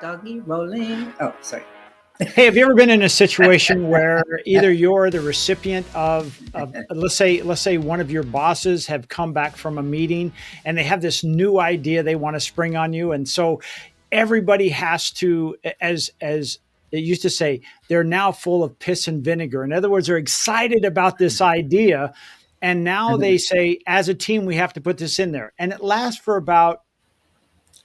Doggy rolling. Oh, sorry. Hey, have you ever been in a situation where either you're the recipient of let's say one of your bosses have come back from a meeting and they have this new idea they want to spring on you, and so everybody has to, as it used to say, they're now full of piss and vinegar. In other words, they're excited about this idea, and now they say, as a team, we have to put this in there, and it lasts for about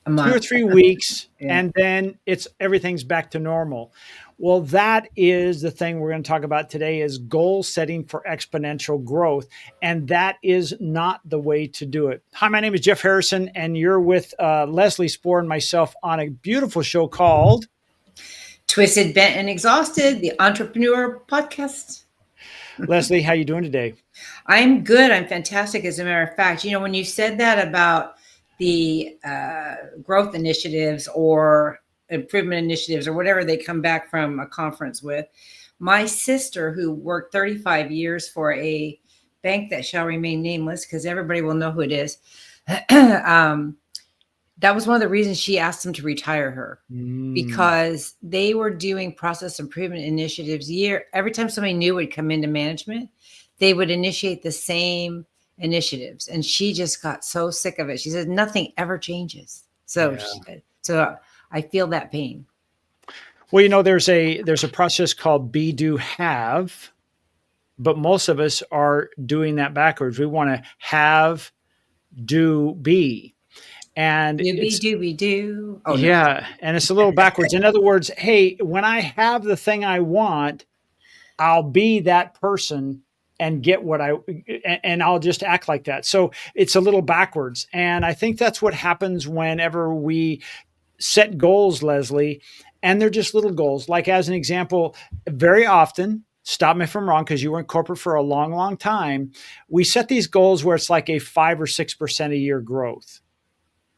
A 2 or 3 weeks, Yeah. and then everything's back to normal. Well, that is the thing we're going to talk about today, is goal setting for exponential growth, and that is not the way to do it. Hi, my name is Jeff Harrison, and you're with Leslie Spohr and myself on a beautiful show called Twisted, Bent, and Exhausted, the Entrepreneur Podcast. Leslie. How you doing today? I'm good. I'm fantastic. As a matter of fact, when you said that about the growth initiatives or improvement initiatives or whatever they come back from a conference with, my sister, who worked 35 years for a bank that shall remain nameless because everybody will know who it is, that was one of the reasons she asked them to retire her, because they were doing process improvement initiatives every time somebody new would come into management, they would initiate the same initiatives, and she just got so sick of it. She said nothing ever changes. So I feel that pain. Well, there's a process called be, do, have, but most of us are doing that backwards. We want to have, do, be. And do. Oh, yeah. No. And it's a little backwards. In other words, hey, when I have the thing I want, I'll be that person and get and I'll just act like that. So it's a little backwards. And I think that's what happens whenever we set goals, Leslie, and they're just little goals. Like, as an example, very often, stop me if I'm wrong, because you were in corporate for a long, long time, we set these goals where it's like a 5 or 6% a year growth.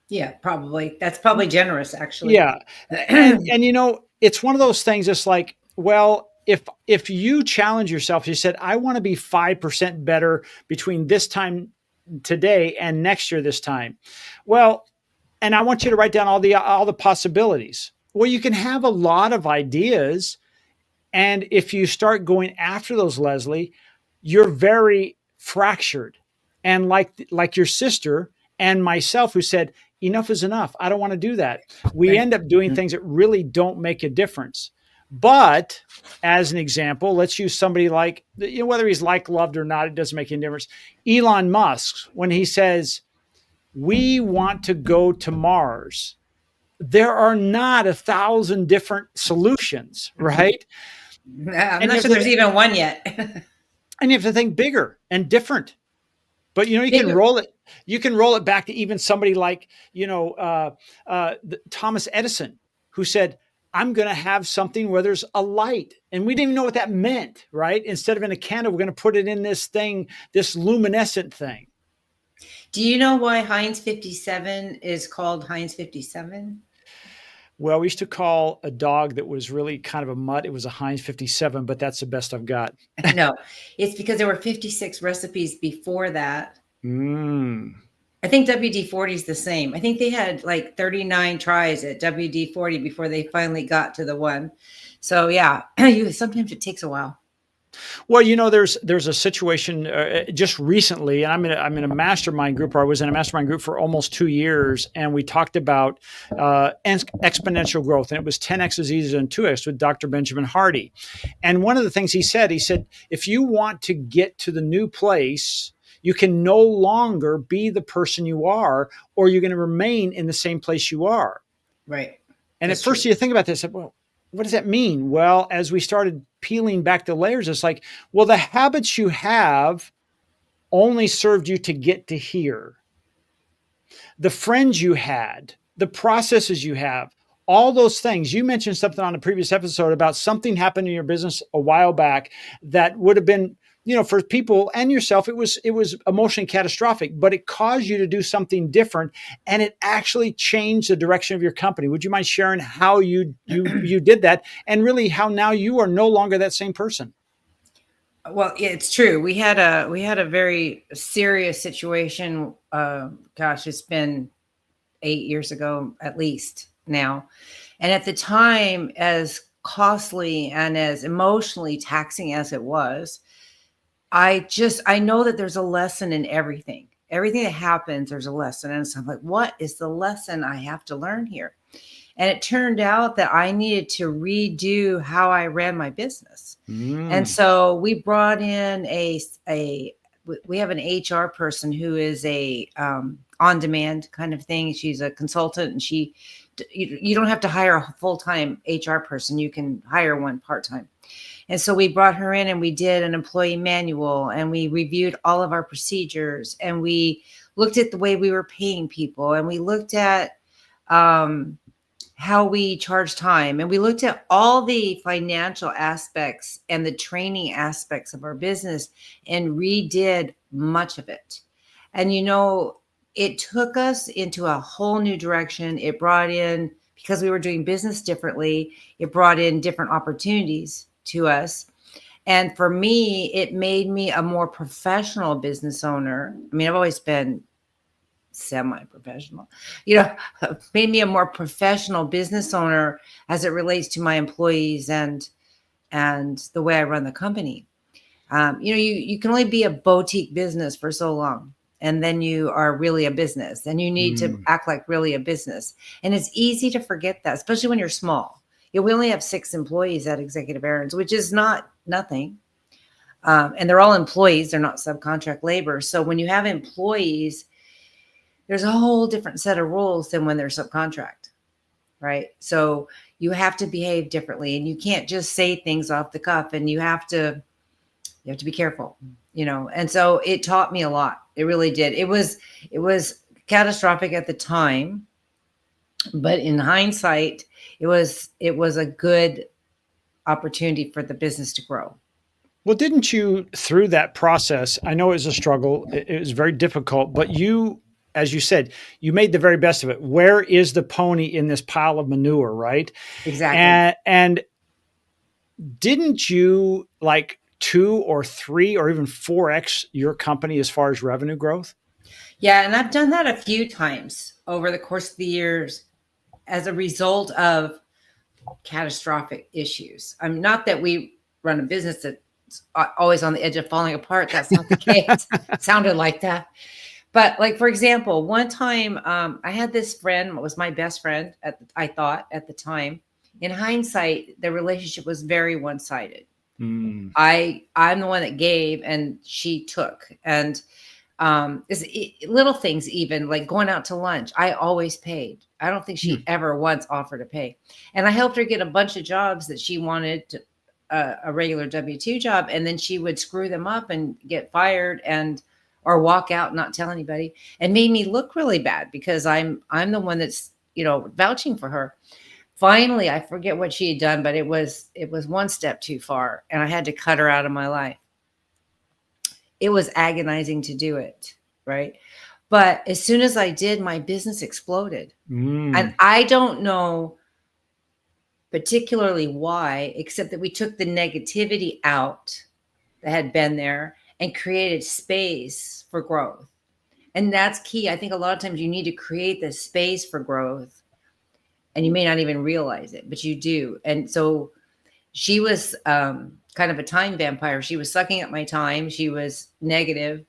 Yeah, probably. That's probably generous, actually. Yeah. And it's one of those things. It's like, well, if you challenge yourself, you said, I want to be 5% better between this time today and next year this time. Well, and I want you to write down all the possibilities. Well, you can have a lot of ideas. And if you start going after those, Leslie, you're very fractured. And like your sister and myself, who said, enough is enough, I don't want to do that, we end up doing things that really don't make a difference. But as an example, let's use somebody like, whether he's loved or not, it doesn't make any difference. Elon Musk, when he says, we want to go to Mars, there are not 1,000 different solutions, right? I'm not sure there's even one yet. And you have to think bigger and different. But you can roll it. You can roll it back to even somebody like Thomas Edison, who said, I'm going to have something where there's a light, and we didn't even know what that meant, right? Instead of in a candle, we're going to put it in this thing, this luminescent thing. Do you know why Heinz 57 is called Heinz 57? Well, we used to call a dog that was really kind of a mutt, it was a Heinz 57, but that's the best I've got. No, it's because there were 56 recipes before that. I think WD-40 is the same. I think they had like 39 tries at WD-40 before they finally got to the one. So yeah, sometimes it takes a while. Well, there's a situation just recently, and I'm in a mastermind group, or I was in a mastermind group for almost 2 years, and we talked about exponential growth, and it was 10x is easier than 2x with Dr. Benjamin Hardy. And one of the things he said, if you want to get to the new place, you can no longer be the person you are, or you're going to remain in the same place you are. Right. And at first you think about this, well, what does that mean? Well, as we started peeling back the layers, it's like, well, the habits you have only served you to get to here. The friends you had, the processes you have, all those things. You mentioned something on a previous episode about something happened in your business a while back that would have been, for people and yourself, it was emotionally catastrophic, but it caused you to do something different, and it actually changed the direction of your company. Would you mind sharing how you did that, and really how now you are no longer that same person? Well, it's true. We had a very serious situation. It's been 8 years ago at least. now. And at the time, as costly and as emotionally taxing as it was, I know that there's a lesson in everything. Everything that happens, there's a lesson. And so I'm like, what is the lesson I have to learn here? And it turned out that I needed to redo how I ran my business. And so we brought in we have an HR person who is a on demand kind of thing. She's a consultant, and you don't have to hire a full time HR person. You can hire one part time. And so we brought her in and we did an employee manual and we reviewed all of our procedures and we looked at the way we were paying people and we looked at how we charge time and we looked at all the financial aspects and the training aspects of our business and redid much of it. And it took us into a whole new direction. It brought in, because we were doing business differently, it brought in different opportunities to us. And for me, it made me a more professional business owner. I mean, I've always been semi-professional, made me a more professional business owner as it relates to my employees and the way I run the company. You can only be a boutique business for so long. And then you are really a business and you need to act like really a business. And it's easy to forget that, especially when you're small. We only have 6 employees at Executive Errands, which is not nothing. And they're all employees. They're not subcontract labor. So when you have employees, there's a whole different set of rules than when they're subcontract, right? So you have to behave differently and you can't just say things off the cuff, and you have to be careful, And so it taught me a lot. It really did. It was catastrophic at the time, but in hindsight, it was a good opportunity for the business to grow. Well, didn't you, through that process, I know it was a struggle, it was very difficult, but you, as you said, you made the very best of it. Where is the pony in this pile of manure, right? Exactly. And didn't you like 2 or 3 or even 4x your company as far as revenue growth? Yeah, and I've done that a few times over the course of the years as a result of catastrophic issues. I'm not that we run a business that's always on the edge of falling apart. That's not the case. It sounded like that. But like, for example, one time I had this friend, was my best friend I thought at the time. In hindsight, the relationship was very one-sided. I'm the one that gave and she took. And little things, even like going out to lunch, I always paid. I don't think she ever once offered to pay. And I helped her get a bunch of jobs that she wanted, a regular W-2 job, and then she would screw them up and get fired or walk out and not tell anybody, and made me look really bad because I'm the one that's vouching for her. Finally, I forget what she had done, but it was one step too far, and I had to cut her out of my life. It was agonizing to do it, right? But as soon as I did, my business exploded. And I don't know particularly why, except that we took the negativity out that had been there and created space for growth. And that's key. I think a lot of times you need to create this space for growth, and you may not even realize it, but you do. And so she was kind of a time vampire. She was sucking up my time. She was negative,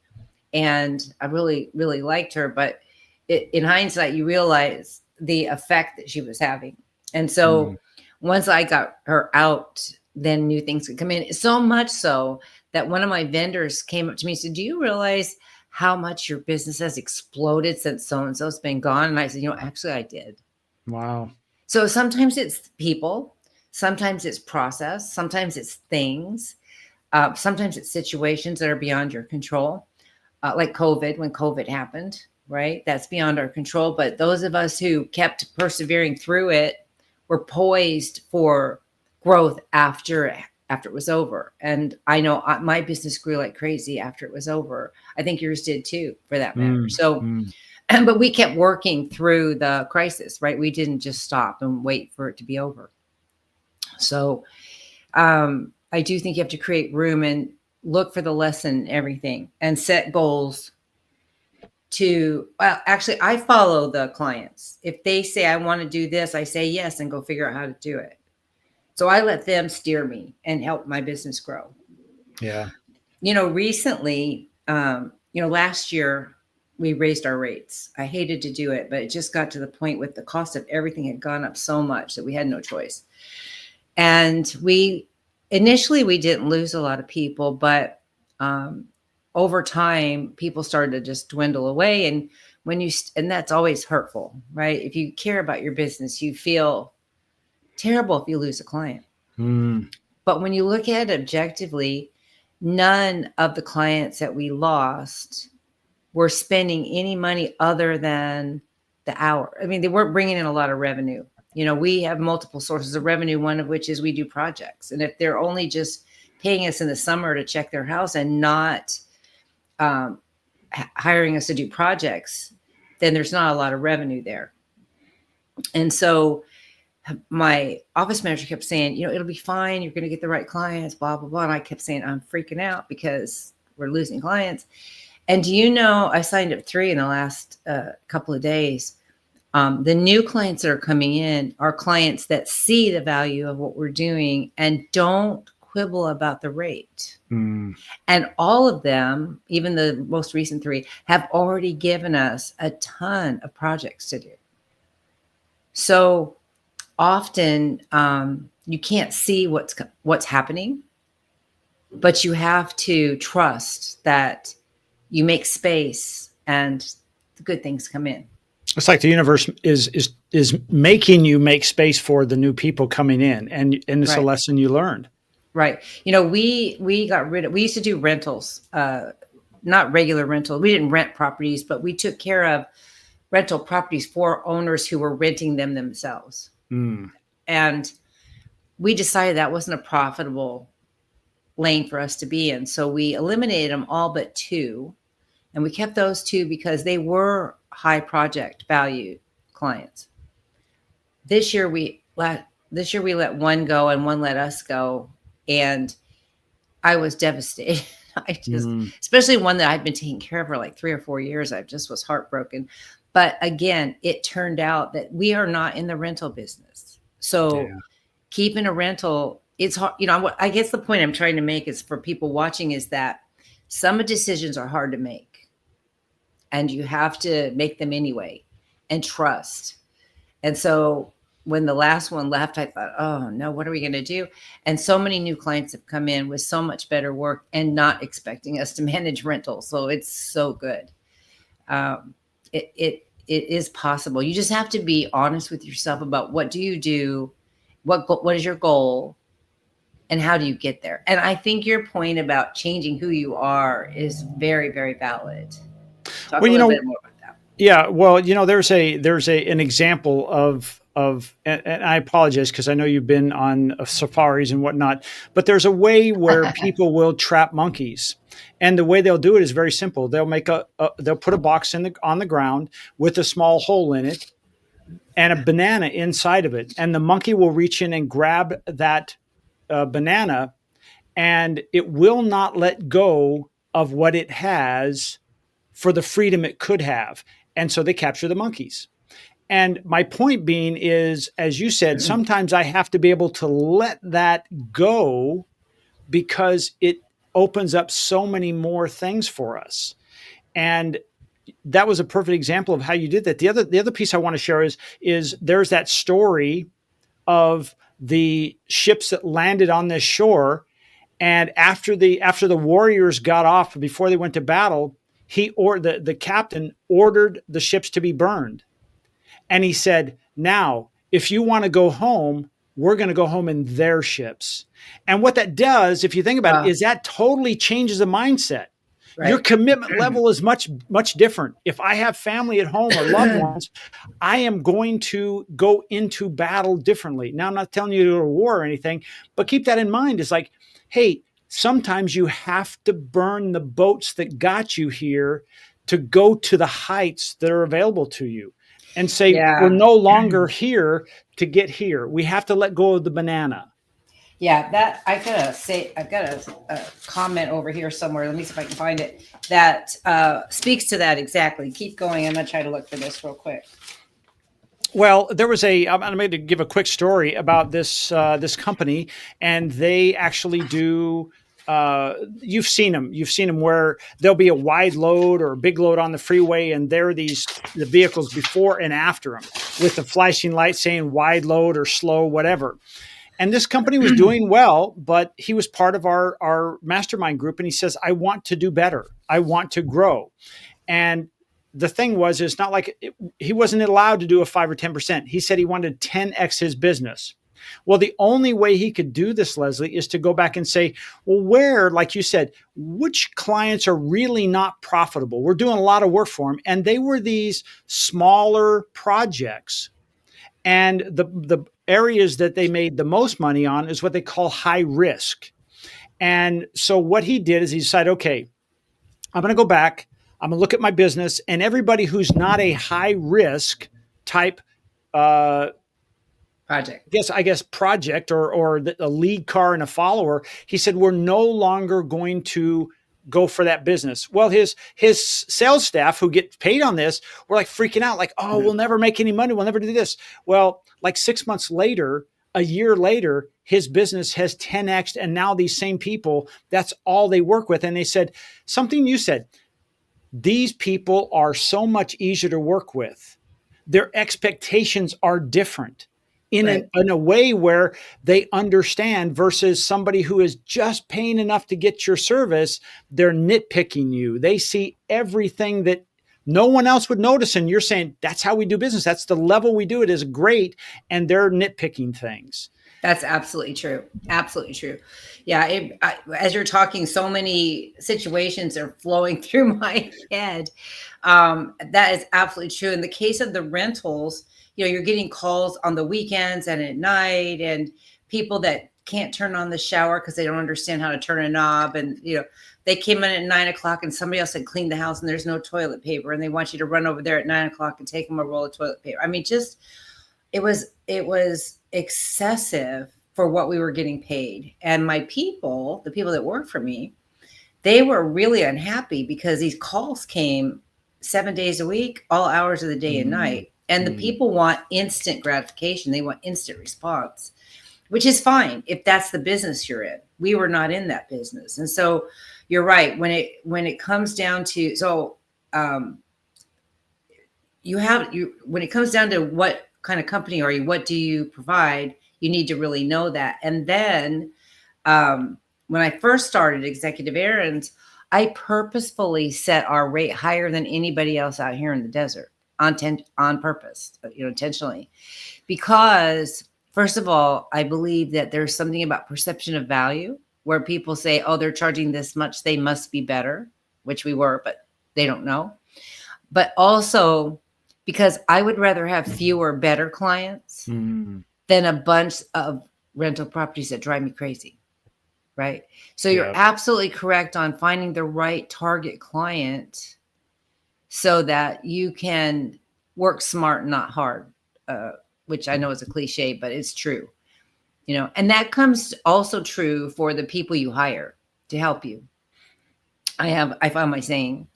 and I really, really liked her. But in hindsight, you realize the effect that she was having. And so once I got her out, then new things could come in. So much so that one of my vendors came up to me and said, "Do you realize how much your business has exploded since so-and-so's been gone?" And I said, actually I did. Wow. So sometimes it's people, sometimes it's process, sometimes it's things, sometimes it's situations that are beyond your control, like COVID, when COVID happened, right? That's beyond our control. But those of us who kept persevering through it were poised for growth after it was over. And I know my business grew like crazy after it was over. I think yours did too, for that matter. So but we kept working through the crisis, right? We didn't just stop and wait for it to be over. So I do think you have to create room and look for the lesson in everything and set goals well, actually, I follow the clients. If they say, I want to do this, I say yes and go figure out how to do it. So I let them steer me and help my business grow. Yeah. Recently, last year we raised our rates. I hated to do it, but it just got to the point with the cost of everything had gone up so much that we had no choice. And initially we didn't lose a lot of people, but over time people started to just dwindle away. And and that's always hurtful, right? If you care about your business, you feel terrible if you lose a client. Mm. But when you look at it objectively, none of the clients that we lost were spending any money other than the hour. I mean, they weren't bringing in a lot of revenue. We have multiple sources of revenue, one of which is we do projects. And if they're only just paying us in the summer to check their house and not hiring us to do projects, then there's not a lot of revenue there. And so my office manager kept saying, it'll be fine. You're going to get the right clients, blah, blah, blah. And I kept saying, I'm freaking out because we're losing clients. And I signed up 3 in the last couple of days. The new clients that are coming in are clients that see the value of what we're doing and don't quibble about the rate. Mm. And all of them, even the most recent 3, have already given us a ton of projects to do. So often you can't see what's happening, but you have to trust that you make space and the good things come in. It's like the universe is making you make space for the new people coming in, and it's Right. a lesson you learned. Right. We got rid of, we used to do rentals, not regular rental. We didn't rent properties, but we took care of rental properties for owners who were renting them themselves. Mm. And we decided that wasn't a profitable lane for us to be in. So we eliminated them all but 2. And we kept those 2 because they were high project value clients. This year we let 1 go and 1 let us go. And I was devastated. Especially one that I'd been taking care of for like 3 or 4 years. I just was heartbroken. But again, it turned out that we are not in the rental business. So keeping a rental, it's hard. I guess the point I'm trying to make is for people watching is that some decisions are hard to make and you have to make them anyway and trust. And so when the last one left, I thought, oh no, what are we going to do? And so many new clients have come in with so much better work and not expecting us to manage rentals. So it's so good. It is possible. You just have to be honest with yourself about what do you do? What is your goal? And how do you get there? And I think your point about changing who you are is very, very valid. Talk a little bit more about that. Yeah, well, there's an example of and I apologize because I know you've been on safaris and whatnot, but there's a way where people will trap monkeys, and the way they'll do it is very simple. They'll they'll put a box on the ground with a small hole in it and a banana inside of it, and the monkey will reach in and grab that banana, and it will not let go of what it has for the freedom it could have. And so they capture the monkeys. And my point being is, as you said, sometimes I have to be able to let that go because it opens up so many more things for us. And that was a perfect example of how you did that. The other piece I want to share is there's that story of the ships that landed on this shore. And after the warriors got off, before they went to battle, the captain ordered the ships to be burned. And he said, now, if you want to go home, we're going to go home in their ships. And what that does, if you think about it, is that totally changes the mindset. Right. Your commitment level is much, much different. If I have family at home or loved ones, I am going to go into battle differently. Now, I'm not telling you to go to war or anything, but keep that in mind. It's like, hey, sometimes you have to burn the boats that got you here to go to the heights that are available to you. And say, we're no longer here to get here. We have to let go of the banana. Yeah, that I gotta say, I've got a comment over here somewhere. Let me see if I can find it. That speaks to that exactly. Keep going. I'm gonna try to look for this real quick. Well, there was a. I'm going to give a quick story about this company, and they actually do. You've seen them. You've seen them where there'll be a wide load or a big load on the freeway, and there are the vehicles before and after them with the flashing light saying wide load or slow, whatever. And this company was doing well, but he was part of our mastermind group, and he says, "I want to do better. I want to grow." And the thing was, it's not like he wasn't allowed to do a 5 or 10%. He said he wanted 10x his business. Well, the only way he could do this, Leslie, is to go back and say, well, where, like you said, which clients are really not profitable? We're doing a lot of work for them. And they were these smaller projects. And the areas that they made the most money on is what they call high risk. And so what he did is he decided, okay, I'm going to go back. I'm going to look at my business, and everybody who's not a high risk type, uh, Project. I guess project or a lead car and a follower. He said we're no longer going to go for that business. Well, his sales staff who get paid on this were like freaking out, like, oh, we'll never make any money. We'll never do this. Well, like 6 months later, a year later, his business has 10x, and now these same people, that's all they work with. And they said something you said. These people are so much easier to work with. Their expectations are different Right. in a way where they understand versus somebody who is just paying enough to get your service. They're nitpicking you. They see everything that no one else would notice. And you're saying, that's how we do business. That's the level we do it is great. And they're nitpicking things. That's absolutely true. Absolutely true. Yeah. As you're talking, so many situations are flowing through my head. That is absolutely true. In the case of the rentals, you're getting calls on the weekends and at night, and people that can't turn on the shower because they don't understand how to turn a knob. And, they came in at 9 o'clock and somebody else had cleaned the house and there's no toilet paper. And they want you to run over there at 9 o'clock and take them a roll of toilet paper. I mean, just it was excessive for what we were getting paid. And my people, the people that work for me, they were really unhappy because these calls came 7 days a week, all hours of the day and night. And the people want instant gratification. They want instant response, which is fine if that's the business you're in. We were not in that business. And so you're right. When it comes down to, when it comes down to what kind of company are you, what do you provide, you need to really know that. And then when I first started Executive Errands, I purposefully set our rate higher than anybody else out here in the desert on purpose, intentionally, because first of all, I believe that there's something about perception of value where people say, oh, they're charging this much, they must be better, which we were, but they don't know. But also because I would rather have fewer better clients than a bunch of rental properties that drive me crazy. Right. So you're absolutely correct on finding the right target client so that you can work smart, not hard, which I know is a cliche, but it's true. And that comes also true for the people you hire to help you. I found my saying,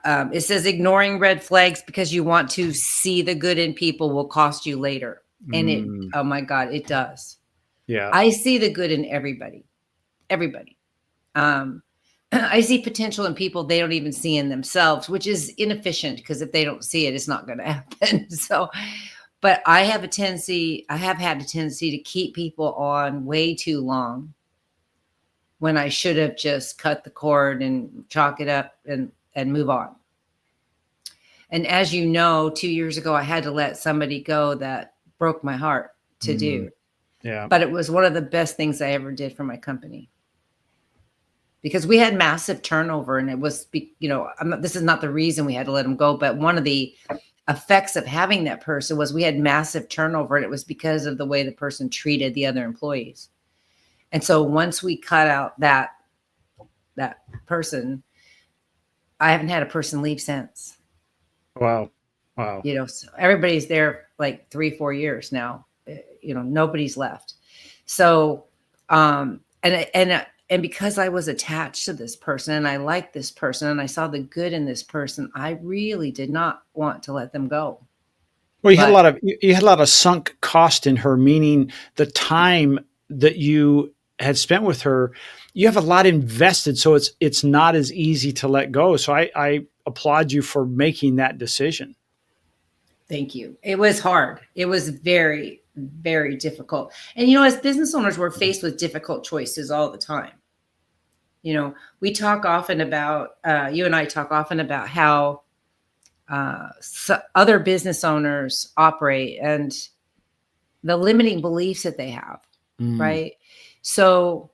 it says ignoring red flags because you want to see the good in people will cost you later. And oh my God, it does. Yeah. I see the good in everybody. I see potential in people they don't even see in themselves, which is inefficient because if they don't see it, it's not going to happen. So, but I have had a tendency to keep people on way too long when I should have just cut the cord and chalk it up and move on. And as you know, 2 years ago, I had to let somebody go that broke my heart to do. Yeah. But it was one of the best things I ever did for my company. Because we had massive turnover, and it was, this is not the reason we had to let them go, but one of the effects of having that person was we had massive turnover, and it was because of the way the person treated the other employees. And so once we cut out that person, I haven't had a person leave since. Wow. So everybody's there like 3-4 years now. Nobody's left. So, and because I was attached to this person and I liked this person and I saw the good in this person, I really did not want to let them go. Well, But you had a lot of sunk cost in her, meaning the time that you had spent with her, you have a lot invested, so it's not as easy to let go. So I applaud you for making that decision. thank you. It was hard. It was very, very difficult. And you know, as business owners, we're faced with difficult choices all the time. You know, we talk often about, you and I talk often about how other business owners operate and the limiting beliefs that they have, Mm, right? So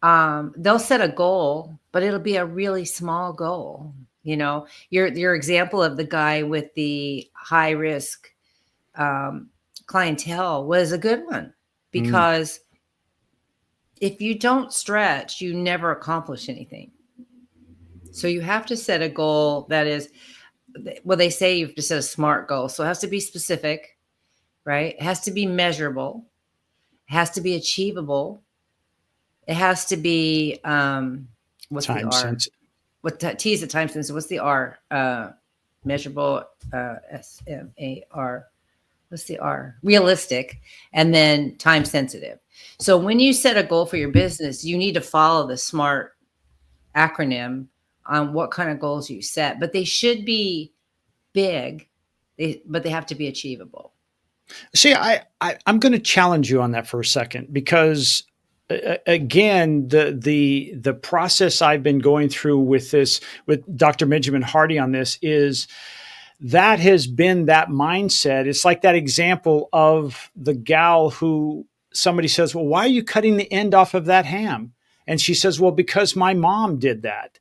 they'll set a goal, but it'll be a really small goal. You know, your example of the guy with the high risk um, clientele was a good one mm. because if you don't stretch, you never accomplish anything. So you have to set a goal that is, well, they say you have to set a SMART goal. So it has to be specific, right? It has to be measurable. It has to be achievable. It has to be, what's the Time R? sense. What T is the time sensitive? What's the R? Measurable, SMAR. What's the R? Realistic, and then time sensitive. So when you set a goal for your business, you need to follow the SMART acronym on what kind of goals you set, but they should be big, but they have to be achievable. See, I'm going to challenge you on that for a second because again, the process I've been going through with this with Dr. Benjamin Hardy on this is that has been that mindset. It's like that example of the gal who somebody says, "Well, why are you cutting the end off of that ham?" And she says, "Well, because my mom did that."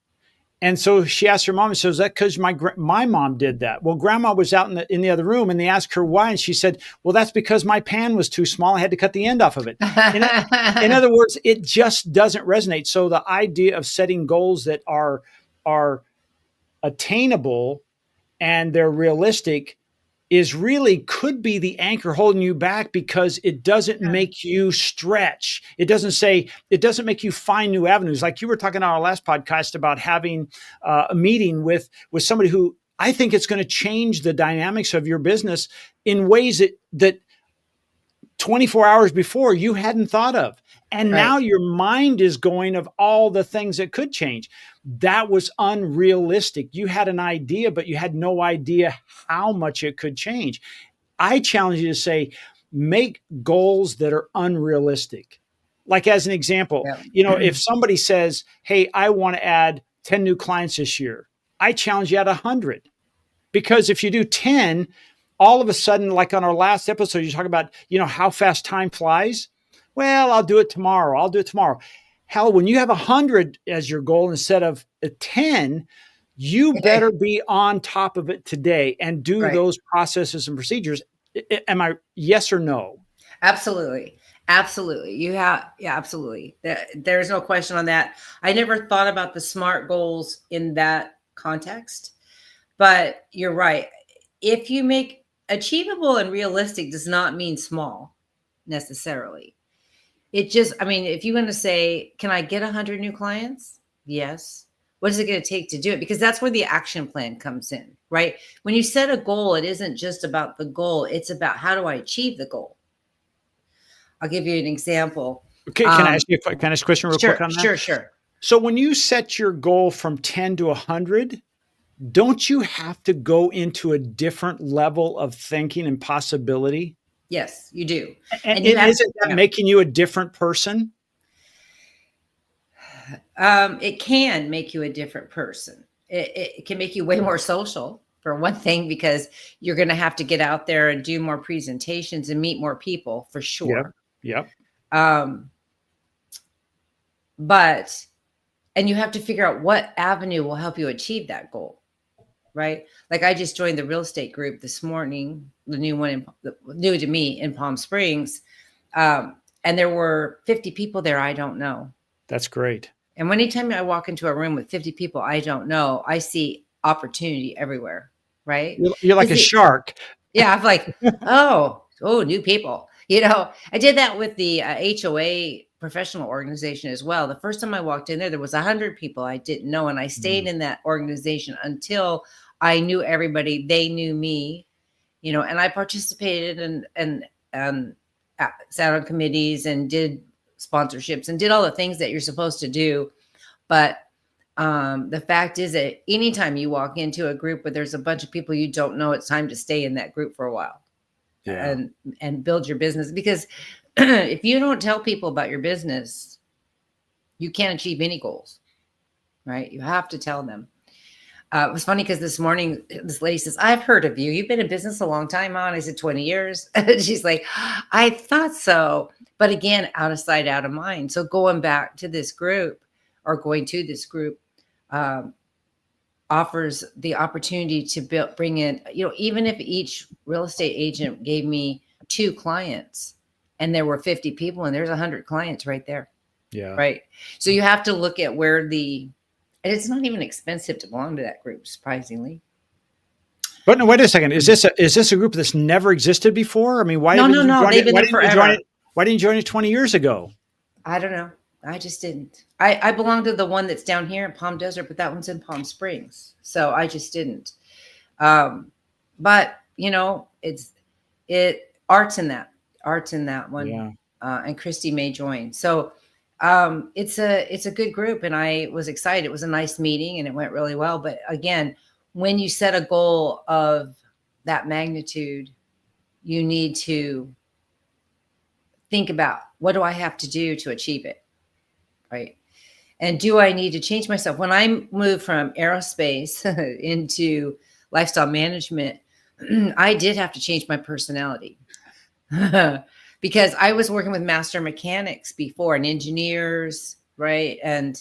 And so she asked her mom, and says, "Is that because my mom did that?" Well, grandma was out in the other room, and they asked her why, and she said, "Well, that's because my pan was too small. I had to cut the end off of it." In, in other words, it just doesn't resonate. So the idea of setting goals that are attainable and they're realistic is really could be the anchor holding you back because it doesn't Yeah. make you stretch. It doesn't make you find new avenues. Like you were talking on our last podcast about having a meeting with somebody who I think it's going to change the dynamics of your business in ways that 24 hours before you hadn't thought of. And now Right. your mind is going of all the things that could change. That was unrealistic. You had an idea, but you had no idea how much it could change. I challenge you to say, make goals that are unrealistic. Like, as an example, Yeah. if somebody says, "Hey, I want to add 10 new clients this year," I challenge you at 100. Because if you do 10, all of a sudden, like on our last episode, you talk about, how fast time flies. Well, I'll do it tomorrow. I'll do it tomorrow. Hell, when you have 100 as your goal instead of a 10, you better be on top of it today and do Right. those processes and procedures. Am I yes or no? Absolutely. Absolutely. You have, yeah, absolutely. There's no question on that. I never thought about the SMART goals in that context, but you're right. If you make achievable and realistic does not mean small necessarily. It just, I mean, if you're going to say, can I get 100 new clients? Yes. What is it going to take to do it? Because that's where the action plan comes in, right? When you set a goal, it isn't just about the goal, it's about how do I achieve the goal? I'll give you an example. Okay, can I ask a question real quick Sure, on that? sure, sure. So when you set your goal from 10 to 100, don't you have to go into a different level of thinking and possibility? Yes, you do. And And you have to, isn't that yeah. making you a different person? It can make you a different person. It can make you way more social, for one thing, because you're going to have to get out there and do more presentations and meet more people for Yep. sure. Yep. Um, but, and you have to figure out what avenue will help you achieve that goal, right? Like I just joined the real estate group this morning, the new one, new to me in Palm Springs. And there were 50 people there I don't know. That's great. And anytime I walk into a room with 50 people I don't know, I see opportunity everywhere, right? You're like Because a shark. yeah, I'm like, oh, new people. I did that with the HOA professional organization as well. The first time I walked in there, there was 100 people I didn't know, and I stayed Mm. in that organization until I knew everybody. They knew me, and I participated and um, sat on committees and did sponsorships and did all the things that you're supposed to do. But the fact is that anytime you walk into a group where there's a bunch of people you don't know, it's time to stay in that group for a while Yeah. and build your business. Because if you don't tell people about your business, you can't achieve any goals, right? You have to tell them. It was funny because this morning, this lady says, I've heard of you. You've been in business a long time, Mom. I said, 20 years. She's like, I thought so. But again, out of sight, out of mind. So going back to this group or going to this group um, offers the opportunity to bring in, even if each real estate agent gave me 2 clients and there were 50 people and there's 100 clients right there. Yeah. Right. So you have to look at where and it's not even expensive to belong to that group, surprisingly. But no, wait a second. Is this a group that's never existed before? I mean, why No, didn't no, you no. join They've it? been Why there didn't you join forever. it? Why didn't you join it 20 years ago? I don't know. I just didn't. I belong to the one that's down here in Palm Desert, but that one's in Palm Springs. So I just didn't. But arts in that one. Yeah. And Christy may join. So it's a good group, and I was excited. It was a nice meeting and it went really well. But again, when you set a goal of that magnitude, you need to think about, what do I have to do to achieve it? Right. And do I need to change myself? When I moved from aerospace into lifestyle management, I did have to change my personality because I was working with master mechanics before and engineers, right? And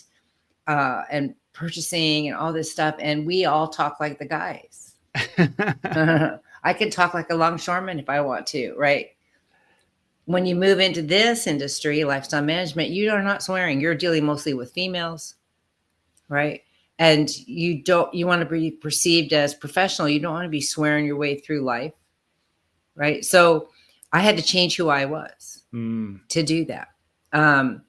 purchasing and all this stuff. And we all talk like the guys. I could talk like a longshoreman if I want to, right? When you move into this industry, lifestyle management, you are not swearing. You're dealing mostly with females, right? And you want to be perceived as professional. You don't want to be swearing your way through life, right? So I had to change who I was to do that. And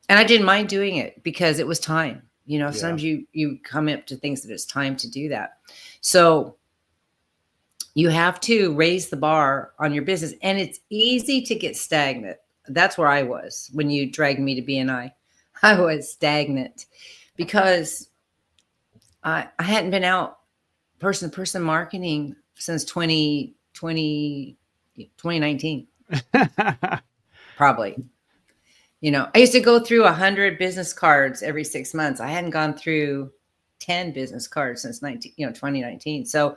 I didn't mind doing it because it was time. Sometimes you come up to things that it's time to do that. So you have to raise the bar on your business, and it's easy to get stagnant. That's where I was when you dragged me to BNI. I was stagnant because I hadn't been out person to person marketing since 2019, probably. I used to go through 100 business cards every 6 months. I hadn't gone through 10 business cards since 2019. So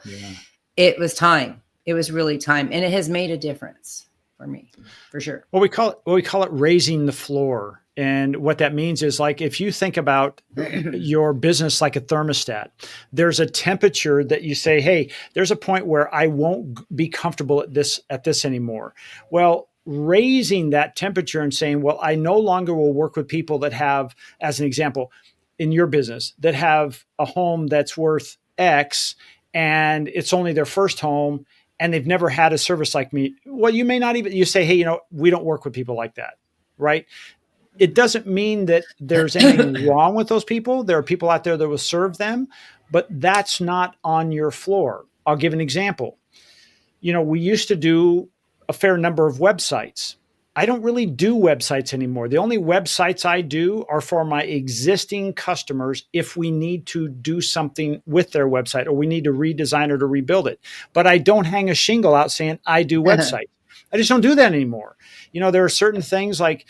it was time. It was really time. And it has made a difference for me, for sure. We call it raising the floor. And what that means is, like, if you think about your business like a thermostat, there's a temperature that you say, hey, there's a point where I won't be comfortable at this anymore. Well, raising that temperature and saying, well, I no longer will work with people that have, as an example, in your business, that have a home that's worth X and it's only their first home and they've never had a service like me. Well, you may not even, you say, hey, we don't work with people like that, right? It doesn't mean that there's anything wrong with those people. There are people out there that will serve them, but that's not on your floor. I'll give an example. We used to do a fair number of websites. I don't really do websites anymore. The only websites I do are for my existing customers if we need to do something with their website or we need to redesign or to rebuild it. But I don't hang a shingle out saying I do websites. I just don't do that anymore. There are certain things like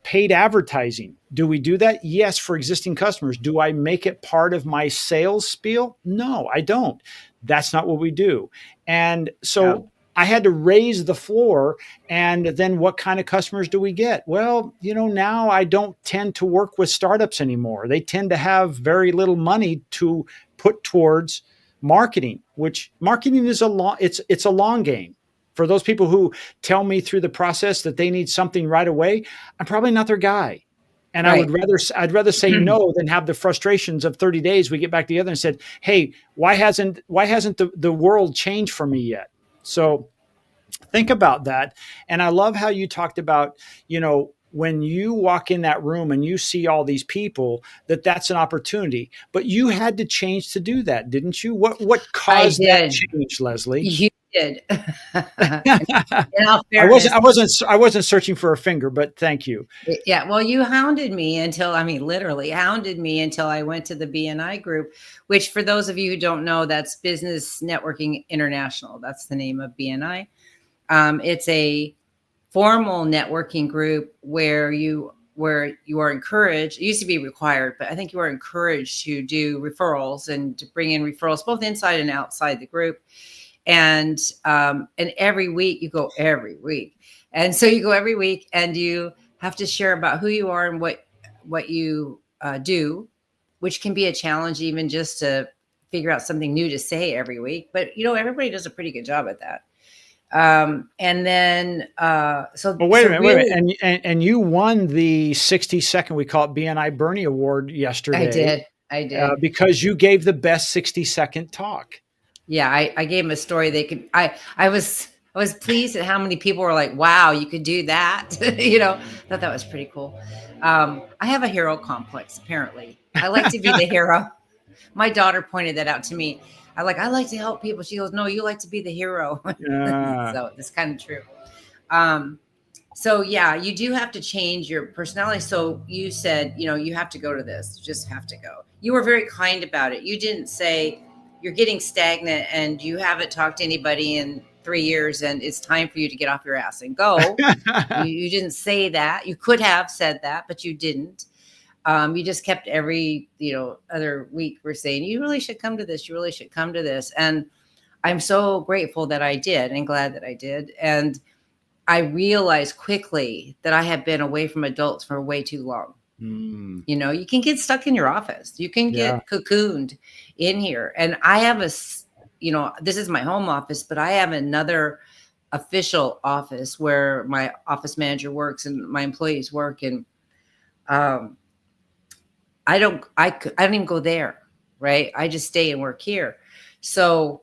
paid advertising. Do we do that? Yes, for existing customers. Do I make it part of my sales spiel? No, I don't. That's not what we do. And so I had to raise the floor. And then what kind of customers do we get? Well, now I don't tend to work with startups anymore. They tend to have very little money to put towards marketing, which marketing is it's a long game. For those people who tell me through the process that they need something right away, I'm probably not their guy. And right. I'd rather say no than have the frustrations of 30 days. We get back together and said, hey, why hasn't the world changed for me yet? So Think about that. And I love how you talked about, when you walk in that room and you see all these people, that's an opportunity. But you had to change to do that, didn't you? What I caused that did. change, Leslie? You did. In all I wasn't fairness, I wasn't I wasn't searching for a finger, but thank you. yeah, well, you hounded me until, I mean, literally hounded me until I went to the BNI group, which for those of you who don't know, that's Business Networking International. That's the name of BNI. It's a formal networking group where you are encouraged. It used to be required, but I think you are encouraged to do referrals and to bring in referrals both inside and outside the group. And every week you go every week, and so you go every week and you have to share about who you are and what you do, which can be a challenge even just to figure out something new to say every week. But everybody does a pretty good job at that. And then so Well, wait a so minute, wait a minute. really, And you won the 60-second, we call it BNI Bernie Award I yesterday, did. I did. because you gave the best 60-second talk. Yeah, I gave them a story they could. I was pleased at how many people were like, "Wow, you could do that." Thought that was pretty cool. I have a hero complex. Apparently, I like to be the hero. My daughter pointed that out to me. I like to help people. She goes, "No, you like to be the hero." Uh, So it's kind of true. Um, so yeah, you do have to change your personality. So you said, you have to go to this. You just have to go. You were very kind about it. You didn't say you're getting stagnant and you haven't talked to anybody in 3 years and it's time for you to get off your ass and go. You didn't say that. You could have said that, but you didn't. You just kept every other week we're saying you really should come to this. You really should come to this. And I'm so grateful that I did and glad that I did. And I realized quickly that I had been away from adults for way too long. mm, You can get stuck in your office. You can yeah. get cocooned in here. And I have this is my home office, but I have another official office where my office manager works and my employees work. And um, I don't even go there. Right. I just stay and work here. So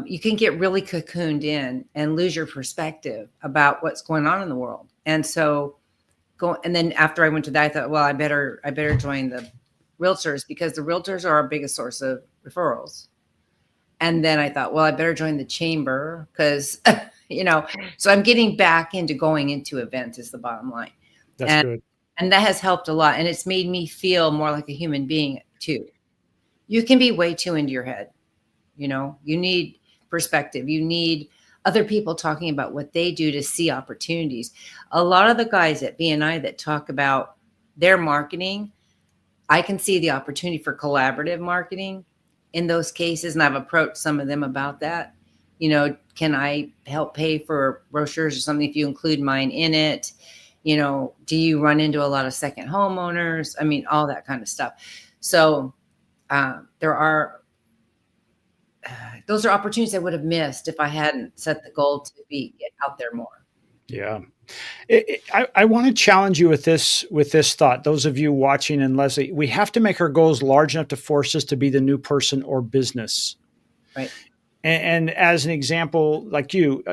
you can get really cocooned in and lose your perspective about what's going on in the world. And so and then after I went to that, I thought, well, I better join the realtors because the realtors are our biggest source of referrals. And then I thought, well, I better join the chamber because, so I'm getting back into going into events is the bottom line. That's And good. and that has helped a lot. And it's made me feel more like a human being too. You can be way too into your head. You need perspective. You need other people talking about what they do to see opportunities. A lot of the guys at BNI that talk about their marketing, I can see the opportunity for collaborative marketing in those cases. And I've approached some of them about that. Can I help pay for brochures or something if you include mine in it? Do you run into a lot of second homeowners? I mean, all that kind of stuff. So there are those are opportunities I would have missed if I hadn't set the goal to get out there more. Yeah. I want to challenge you with this thought. Those of you watching, and Leslie, we have to make our goals large enough to force us to be the new person or business. Right. And as an example, like you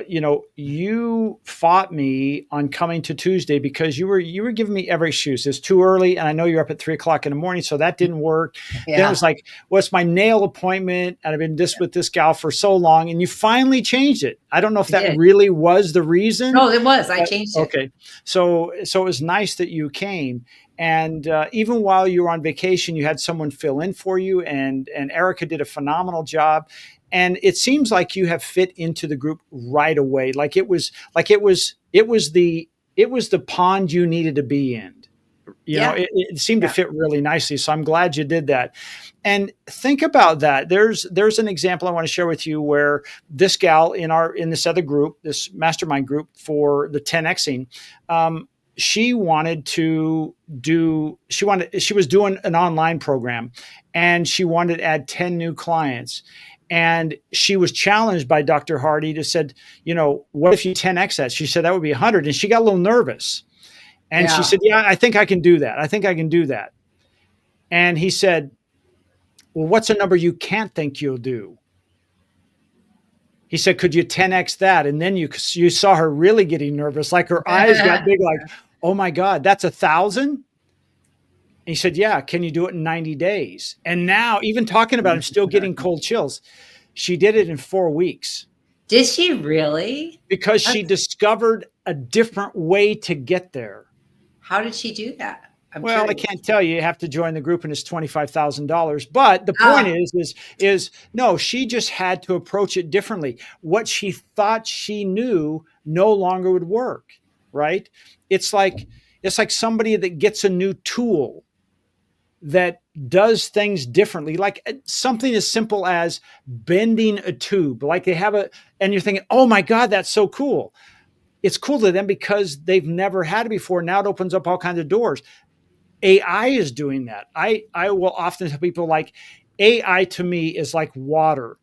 fought me on coming to Tuesday because you were giving me every excuse. It's too early, and I know you're up at 3 o'clock in the morning, so that didn't work. Then it Yeah. was like, well, it's my nail appointment, and I've been with this gal for so long, and you finally changed it. I don't know if I that did. really was the reason. No, it was. I changed it. Okay, so it was nice that you came. And even while you were on vacation, you had someone fill in for you, and Erica did a phenomenal job. And it seems like you have fit into the group right away. It was the pond you needed to be in. Yeah. It seemed to Yeah. fit really nicely. So I'm glad you did that. And think about that. There's an example I want to share with you where this gal in this other group, this mastermind group for the 10xing, she was doing an online program, and she wanted to add 10 new clients. And she was challenged by Dr. Hardy to said, what if you 10x that? She said that would be 100. And she got a little nervous. And she Yeah. said, yeah, I think I can do that. I think I can do that. And he said, well, what's a number you can't think you'll do? He said, could you 10x that? And then you saw her really getting nervous, like her eyes got big, like, oh my God, that's 1,000. And he said, yeah, can you do it in 90 days? And now, even talking about it, I'm still getting cold chills. She did it in 4 weeks Did she really? because she That's- discovered a different way to get there. How did she do that? I'm Well, I curious. can't tell you. You have to join the group, and it's $25,000. But the point Ah, is no. She just had to approach it differently. What she thought she knew no longer would work. Right? It's like somebody that gets a new tool that does things differently, like something as simple as bending a tube. Like they have and you're thinking, oh my God, that's so cool. It's cool to them because they've never had it before. Now it opens up all kinds of doors. AI is doing that. I will often tell people, like, AI to me is like water.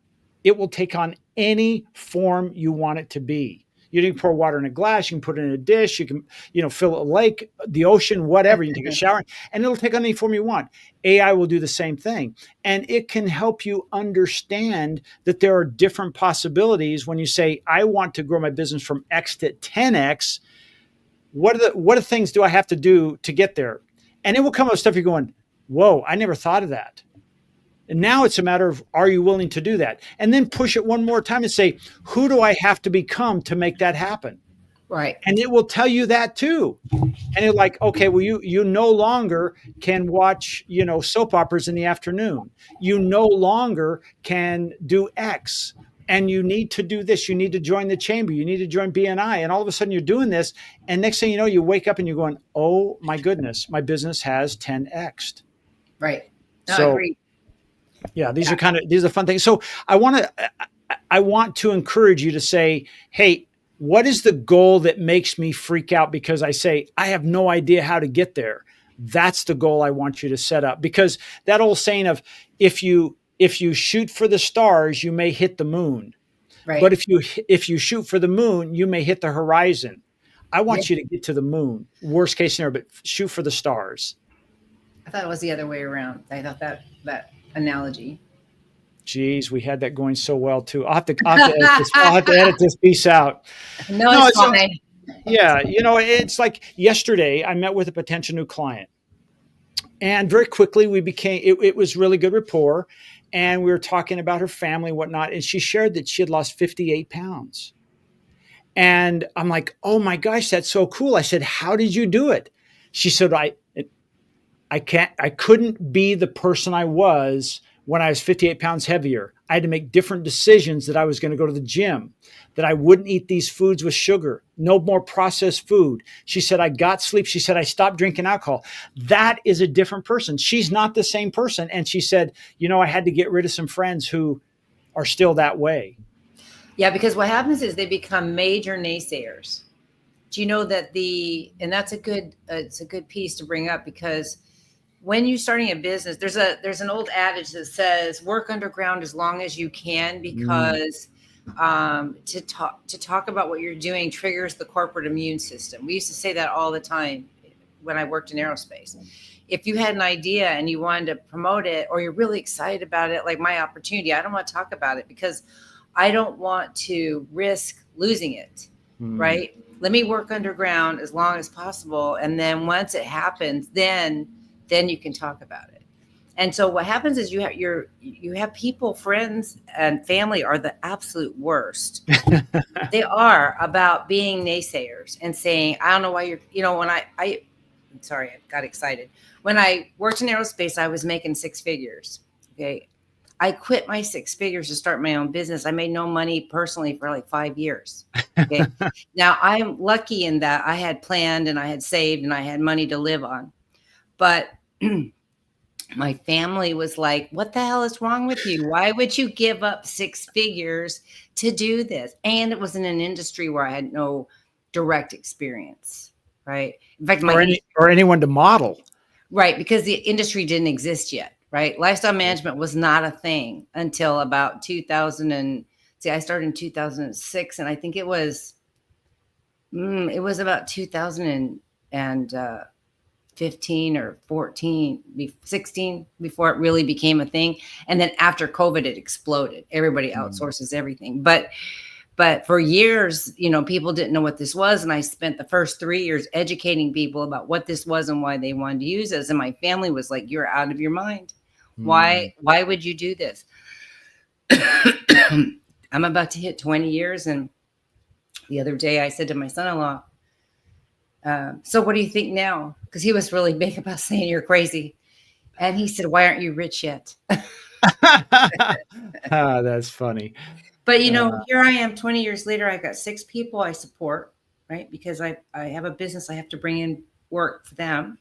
It will take on any form you want it to be. You can pour water in a glass, you can put it in a dish, you can, fill a lake, the ocean, whatever. You can take a shower, and it'll take on any form you want. AI will do the same thing. And it can help you understand that there are different possibilities when you say, I want to grow my business from X to 10X. What are things do I have to do to get there? And it will come up with stuff you're going, whoa, I never thought of that. And now it's a matter of, are you willing to do that? And then push it one more time and say, who do I have to become to make that happen? right. And it will tell you that too. And you're like, okay, well, you no longer can watch, soap operas in the afternoon. You no longer can do X. And you need to do this. You need to join the chamber. You need to join BNI. And all of a sudden you're doing this. And next thing you know, you wake up and you're going, oh my goodness, my business has 10X'd. Right. No, I So agree. yeah, these Yeah. are fun things. So I want to encourage you to say, hey, what is the goal that makes me freak out because I say, I have no idea how to get there? That's the goal I want you to set up, because that old saying of, if you shoot for the stars, you may hit the moon. But Right. if you shoot for the moon, you may hit the horizon. I Yeah. want you to get to the moon. Worst case scenario, but shoot for the stars. I thought it was the other way around. I thought that analogy. Geez, we had that going so well too. I'll have to edit this piece out. No, No, it's it's fine. yeah, it's like yesterday I met with a potential new client, and very quickly it was really good rapport, and we were talking about her family and whatnot, and she shared that she had lost 58 pounds. And I'm like, oh my gosh, that's so cool. I said, how did you do it? She said, I couldn't be the person I was when I was 58 pounds heavier. I had to make different decisions, that I was going to go to the gym, that I wouldn't eat these foods with sugar, no more processed food. She said, I got sleep. She said, I stopped drinking alcohol. That is a different person. She's not the same person. And she said, I had to get rid of some friends who are still that way. Yeah, because what happens is they become major naysayers. Do you know that and that's it's a good piece to bring up, because when you're starting a business, there's an old adage that says work underground as long as you can, because to talk about what you're doing triggers the corporate immune system. We used to say that all the time when I worked in aerospace. If you had an idea and you wanted to promote it, or you're really excited about it, like my opportunity, I don't want to talk about it because I don't want to risk losing it. Right? Let me work underground as long as possible, and then once it happens, then you can talk about it. And so what happens is you have people, friends and family are the absolute worst. They are, about being naysayers and saying, I don't know why when I'm sorry, I got excited. When I worked in aerospace, I was making six figures. Okay. I quit my six figures to start my own business. I made no money personally for like 5 years. Okay. Now I'm lucky in that I had planned and I had saved and I had money to live on. But my family was like, what the hell is wrong with you? Why would you give up six figures to do this? And it was in an industry where I had no direct experience. Right. In fact, or anyone to model. Right. Because the industry didn't exist yet. Right. Lifestyle management was not a thing until about 2000. I started in 2006, and I think it was about 2008 15 or 14, 16 before it really became a thing. And then after COVID, it exploded. Everybody Mm. outsources everything. But for years, people didn't know what this was. And I spent the first 3 years educating people about what this was and why they wanted to use this. And my family was like, you're out of your mind. Mm. Why would you do this? I'm about to hit 20 years. And the other day I said to my son-in-law, so what do you think now? Because he was really big about saying you're crazy. And he said, why aren't you rich yet? Ah, that's funny. But Uh, here I am 20 years later. I got 6 people I support, right? Because I have a business. I have to bring in work for them.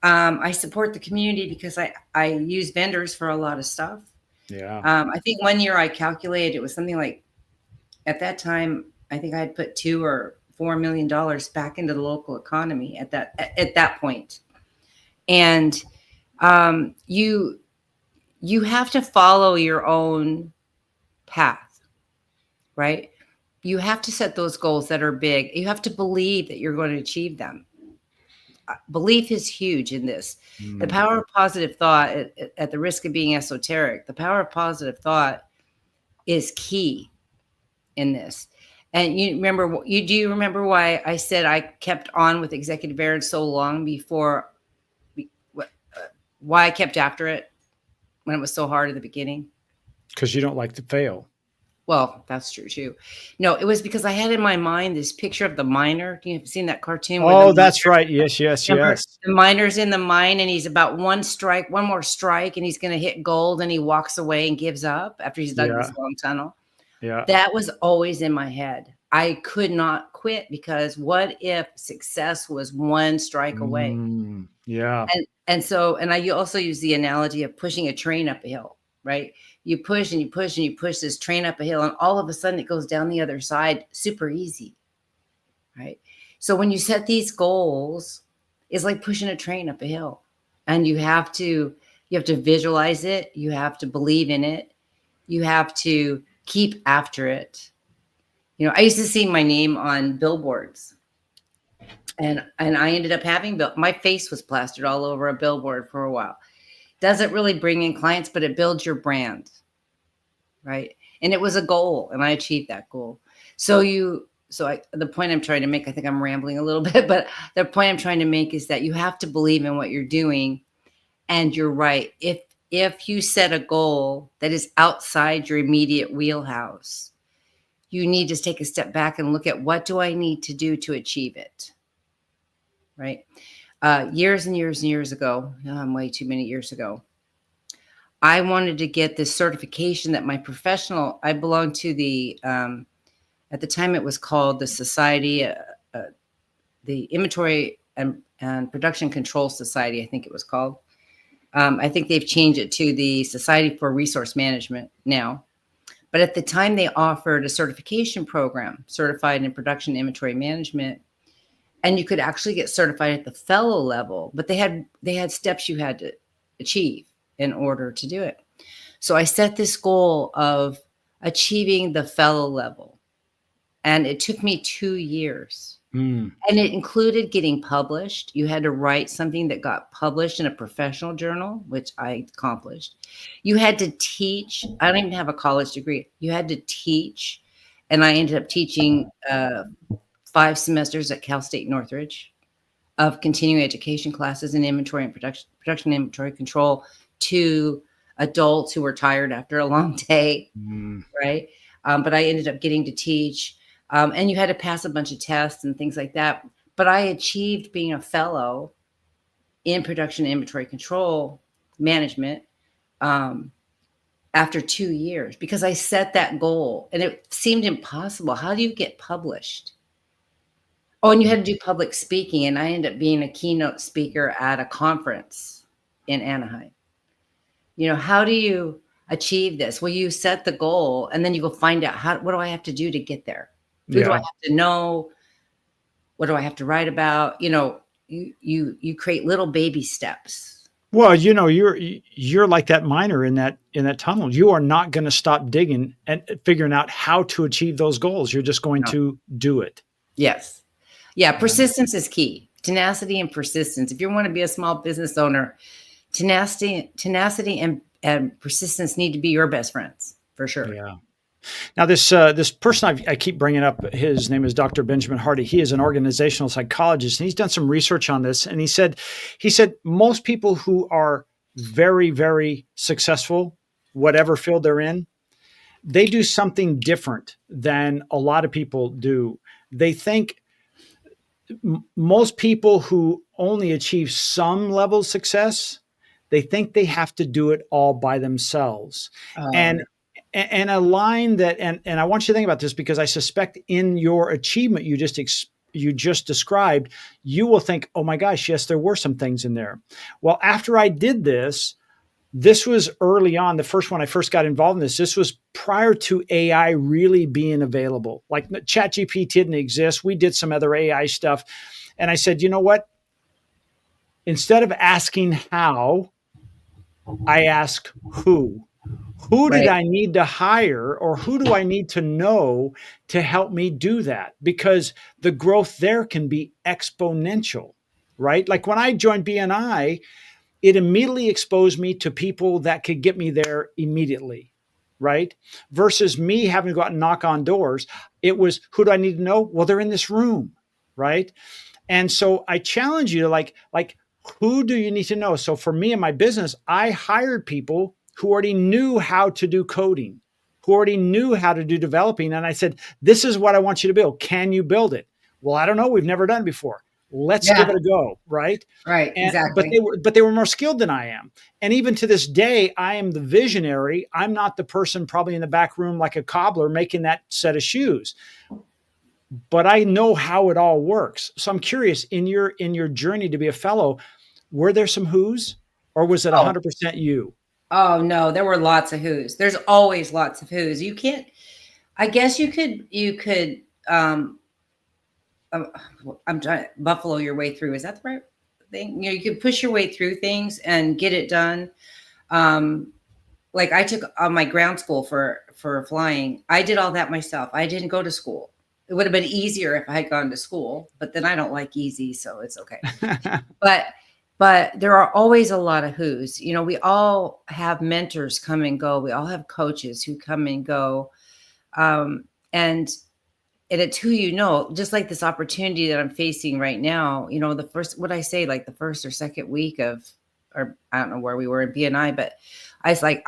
I support the community because I use vendors for a lot of stuff. yeah. I think one year I calculated it was something like, at that time, I think I had put $2 or $4 million back into the local economy at that point. And you have to follow your own path, right? You have to set those goals that are big. You have to believe that you're going to achieve them. Belief is huge in this. The Mm. power of positive thought, at the risk of being esoteric, the power of positive thought is key in this. And do you remember why I said I kept on with executive marriage so long before, why I kept after it when it was so hard at the beginning? 'Cause you don't like to fail. Well, that's true too. No, it was because I had in my mind this picture of the miner. You have seen that cartoon where Oh, that's right. Yes, yes, remember yes. the miner's in the mine and he's about one more strike, and he's going to hit gold, and he walks away and gives up after he's dug this Yeah, long tunnel. yeah. That was always in my head. I could not quit, because what if success was one strike away? Mm, yeah. And I also use the analogy of pushing a train up a hill, right? You push and you push and you push this train up a hill, and all of a sudden it goes down the other side super easy, right? So when you set these goals, it's like pushing a train up a hill, and you have to visualize it, you have to believe in it, you have to keep after it. I used to see my name on billboards, and I ended up having my face was plastered all over a billboard for a while. Doesn't really bring in clients, but it builds your brand, right? And it was a goal, and I achieved that goal. The point I'm trying to make, I think I'm rambling a little bit, but the point I'm trying to make is that you have to believe in what you're doing. And you're right. If you set a goal that is outside your immediate wheelhouse, you need to take a step back and look at, what do I need to do to achieve it, right? Years and years and years ago, way too many years ago, I wanted to get this certification that I belonged to at the time it was called the Society, the Inventory and Production Control Society, I think it was called. I think they've changed it to the Society for Resource Management now. But at the time, they offered a certification program, certified in production inventory management, and you could actually get certified at the fellow level. But they had steps you had to achieve in order to do it. So I set this goal of achieving the fellow level, and it took me 2 years. Mm. And it included getting published. You had to write something that got published in a professional journal, which I accomplished. You had to teach. I don't even have a college degree. You had to teach. And I ended up teaching 5 semesters at Cal State Northridge of continuing education classes in inventory and production inventory control to adults who were tired after a long day, Mm. right? But I ended up getting to teach. And you had to pass a bunch of tests and things like that. But I achieved being a fellow in production inventory control management after 2 years, because I set that goal and it seemed impossible. How do you get published? Oh, and you had to do public speaking. And I ended up being a keynote speaker at a conference in Anaheim. How do you achieve this? Well, you set the goal, and then you go find out, what do I have to do to get there? Who do I Yeah. have to know? What do I have to write about? You create little baby steps. Well, you're like that miner in that tunnel. You are not going to stop digging and figuring out how to achieve those goals. You're just going No. to do it. Yes. Yeah, persistence is key. tenacity and persistence. If you want to be a small business owner, tenacity and persistence need to be your best friends for sure. Yeah. Now, this person I keep bringing up, his name is Dr. Benjamin Hardy. He is an organizational psychologist, and he's done some research on this. And he said most people who are very, very successful, whatever field they're in, they do something different than a lot of people do. They think most people who only achieve some level of success, they think they have to do it all by themselves. Oh, And and a line that and I want you to think about this, because I suspect in your achievement you just described, you will think, oh my gosh, yes, there were some things in there. Well, after I did this was early on. The first one I first got involved in this was prior to AI really being available. Like ChatGPT didn't exist. We did some other AI stuff. And I said, you know what? Instead of asking how, I ask who. Who did right. I need to hire, or who do I need to know to help me do that? Because the growth there can be exponential, right? Like when I joined BNI, it immediately exposed me to people that could get me there immediately, right? Versus me having to go out and knock on doors. It was, who do I need to know? Well, they're in this room, right? And so I challenge you to like who do you need to know? So for me and my business, I hired people who already knew how to do coding, who already knew how to do developing. And I said, this is what I want you to build. Can you build it? Well, I don't know. We've never done it before. Let's give Yeah, it a go, right? right. And Exactly. but they were more skilled than I am. And even to this day, I am the visionary. I'm not the person probably in the back room like a cobbler making that set of shoes, but I know how it all works. So I'm curious, in your journey to be a fellow, were there some who's, or was it Oh, 100% you? oh no, there were lots of who's. There's always lots of who's. You can't. I guess you could. Uh, I'm trying to buffalo your way through. Is that the right thing? You could push your way through things and get it done. Um, like I took my ground school for flying. I did all that myself. I didn't go to school. It would have been easier if I had gone to school, but then I don't like easy, so it's okay. But there are always a lot of who's. We all have mentors come and go. We all have coaches who come and go. Um, and it's who just like this opportunity that I'm facing right now. The first, what I say, like the first or second week of, or I don't know where we were in BNI, but I was like,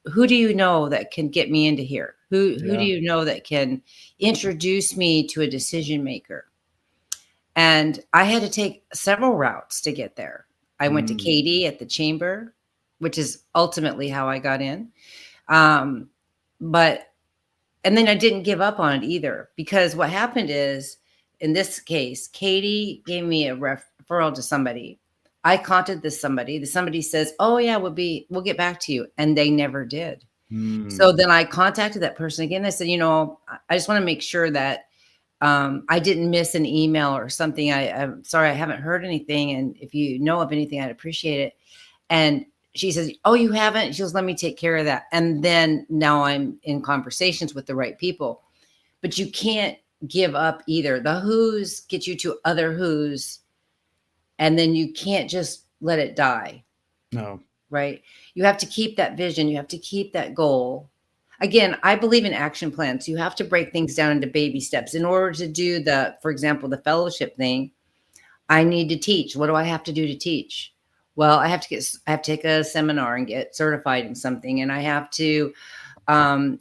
who do you know that can get me into here? Who do Yeah. you know that can introduce me to a decision maker? And I had to take several routes to get there. I went to Mm. Katie at the chamber, which is ultimately how I got in. Um, but and then I didn't give up on it either, because what happened is, in this case, Katie gave me a referral to somebody. I contacted this somebody. The somebody says, "Oh yeah, we'll get back to you," and they never did. So Mm. then I contacted that person again. I said, I just want to make sure that I didn't miss an email or something. I'm sorry, I haven't heard anything, and if you know of anything, I'd appreciate it. And she says, "Oh, you haven't?" She goes, "Let me take care of that." And then now I'm in conversations with the right people. But you can't give up either. The who's get you to other who's, and then you can't just let it die, No. right? You have to keep that vision. You have to keep that goal. Again, I believe in action plans. You have to break things down into baby steps in order to do for example, the fellowship thing. I need to teach. What do I have to do to teach? Well, I have to take a seminar and get certified in something, and I have to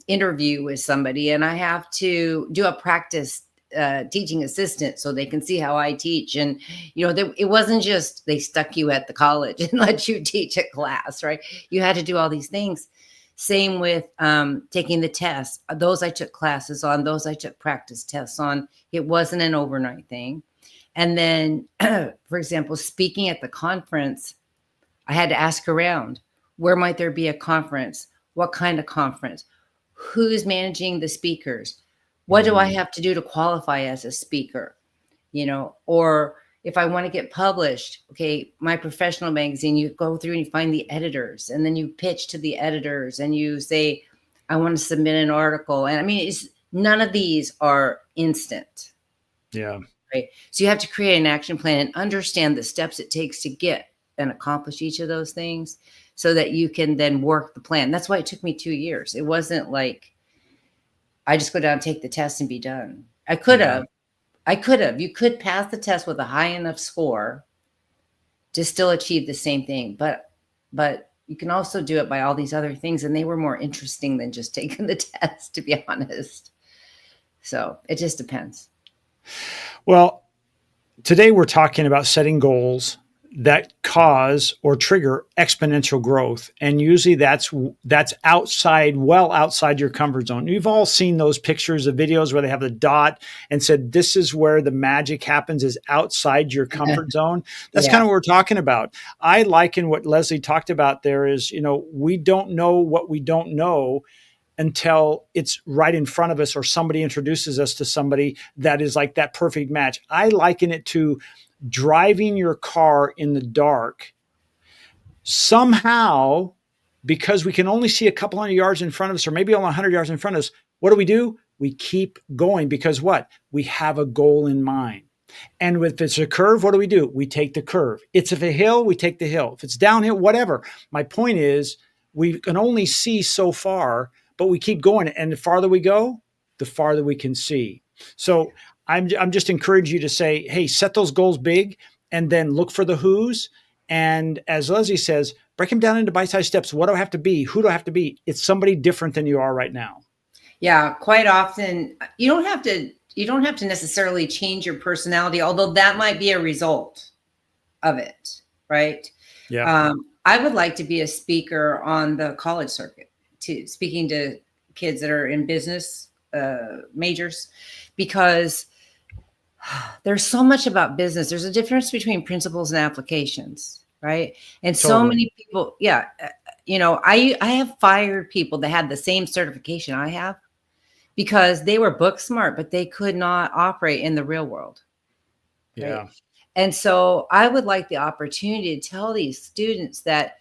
interview with somebody, and I have to do a practice teaching assistant so they can see how I teach. And it wasn't just they stuck you at the college and let you teach a class, right? You had to do all these things. Same with taking the tests. Those I took classes on. Those I took practice tests on. It wasn't an overnight thing. And then, for example, speaking at the conference, I had to ask around, where might there be a conference? What kind of conference? Who's managing the speakers? What do I Mm. have to do to qualify as a speaker? Or if I want to get published, okay, my professional magazine, you go through and you find the editors, and then you pitch to the editors and you say, I want to submit an article. And I mean, none of these are instant, Yeah. right? So you have to create an action plan and understand the steps it takes to get and accomplish each of those things so that you can then work the plan. That's why it took me 2 years. It wasn't like I just go down and take the test and be done. I could Yeah. have. I could have. You could pass the test with a high enough score to still achieve the same thing, but you can also do it by all these other things, and they were more interesting than just taking the test, to be honest. So it just depends. Well, today we're talking about setting goals that cause or trigger exponential growth, and usually that's outside, well outside your comfort zone. You've all seen those pictures of videos where they have the dot and said this is where the magic happens, is outside your comfort zone. That's Yeah. kind of what we're talking about. I liken what Leslie talked about there is, we don't know what we don't know until it's right in front of us or somebody introduces us to somebody that is like that perfect match. I liken it to driving your car in the dark. Somehow, because we can only see a couple hundred yards in front of us, or maybe only 100 yards in front of us, what do? We keep going because what? We have a goal in mind. And if it's a curve, what do? We take the curve. It's if a hill, we take the hill. If it's downhill, whatever. My point is, we can only see so far, but we keep going. And the farther we go, the farther we can see. So I'm just encouraging you to say, hey, set those goals big and then look for the who's. And as Leslie says, break them down into bite-sized steps. What do I have to be? Who do I have to be? It's somebody different than you are right now. Yeah, quite often you don't have to necessarily change your personality, although that might be a result of it, right? Yeah. I would like to be a speaker on the college circuit, speaking to kids that are in business majors, because there's so much about business. There's a difference between principles and applications, right? And so Totally. many people, yeah, I have fired people that had the same certification I have because they were book smart, but they could not operate in the real world, right? Yeah. And so I would like the opportunity to tell these students that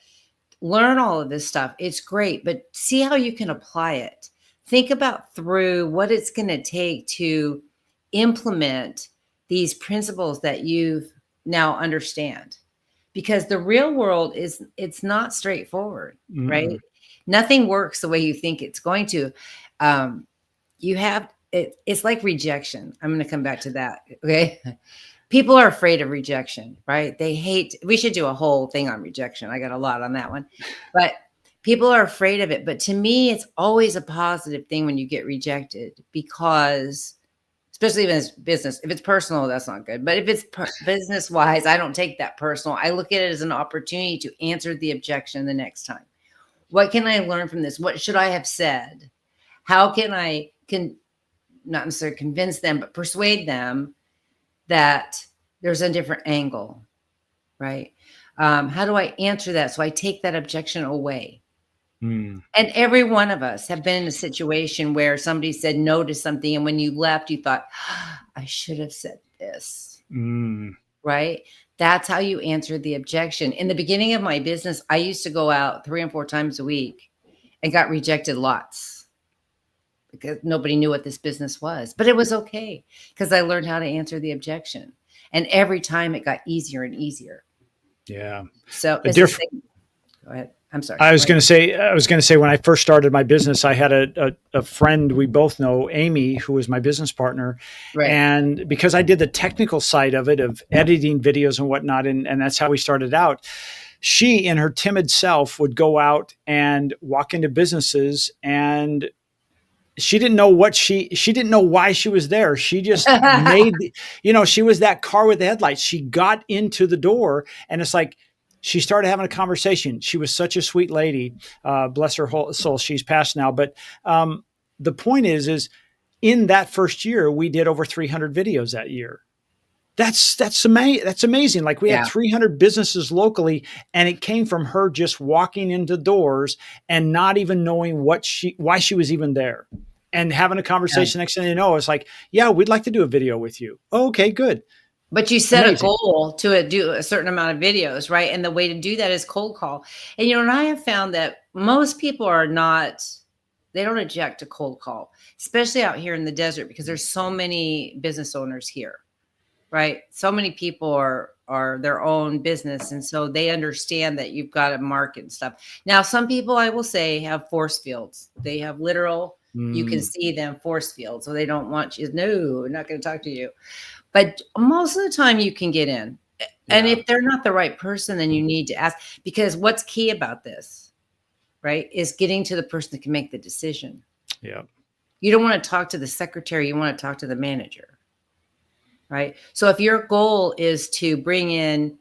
learn all of this stuff. It's great, but see how you can apply it. Think about through what it's going to take to implement these principles that you now understand. Because the real world it's not straightforward, right? Mm-mm. Nothing works the way you think it's going to. You have it's like rejection. I'm going to come back to that. Okay. People are afraid of rejection, right? We should do a whole thing on rejection. I got a lot on that one, but people are afraid of it. But to me, it's always a positive thing when you get rejected, because especially if it's business, if it's personal, that's not good. But if it's business wise, I don't take that personal. I look at it as an opportunity to answer the objection the next time. What can I learn from this? What should I have said? How can I not necessarily convince them, but persuade them that there's a different angle, right? How do I answer that? So I take that objection away. Mm. And every one of us have been in a situation where somebody said no to something, and when you left, you thought, I should have said this, Mm. right? That's how you answer the objection. In the beginning of my business, I used to go out 3 and 4 times a week and got rejected lots because nobody knew what this business was. But it was okay because I learned how to answer the objection. And every time it got easier and easier. Yeah. So A it's the different. same. Go ahead. I'm sorry. I was going to say, when I first started my business, I had a friend we both know, Amy, who was my business partner. Right. And because I did the technical side of it, of editing videos and whatnot, and that's how we started out, she, in her timid self, would go out and walk into businesses, and she didn't know she didn't know why she was there. She just made, she was that car with the headlights. She got into the door, and it's like, she started having a conversation. She was such a sweet lady. Bless her whole soul. She's passed now. But the point is in that first year, we did over 300 videos that year. That's amazing. That's amazing. Like, we had Yeah. 300 businesses locally, and it came from her just walking into doors and not even knowing why she was even there, and having a Yeah. conversation. Next thing you know, it's like, yeah, we'd like to do a video with you. Oh, okay, good. But you set a Amazing. goal to do a certain amount of videos, right? And the way to do that is cold call. And I have found that most people they don't object to cold call, especially out here in the desert, because there's so many business owners here. right? So many people are their own business, and so they understand that you've got to market and stuff. Now, some people, I will say, have force fields. They have literal, you can Mm, see them force fields, so they don't want you. No, I'm not going to talk to you. But most of the time, you can get in. And yeah. if they're not the right person, then you need to ask, because what's key about this, right, is getting to the person that can make the decision. Yeah. You don't want to talk to the secretary, you want to talk to the manager, right? So if your goal is to bring in,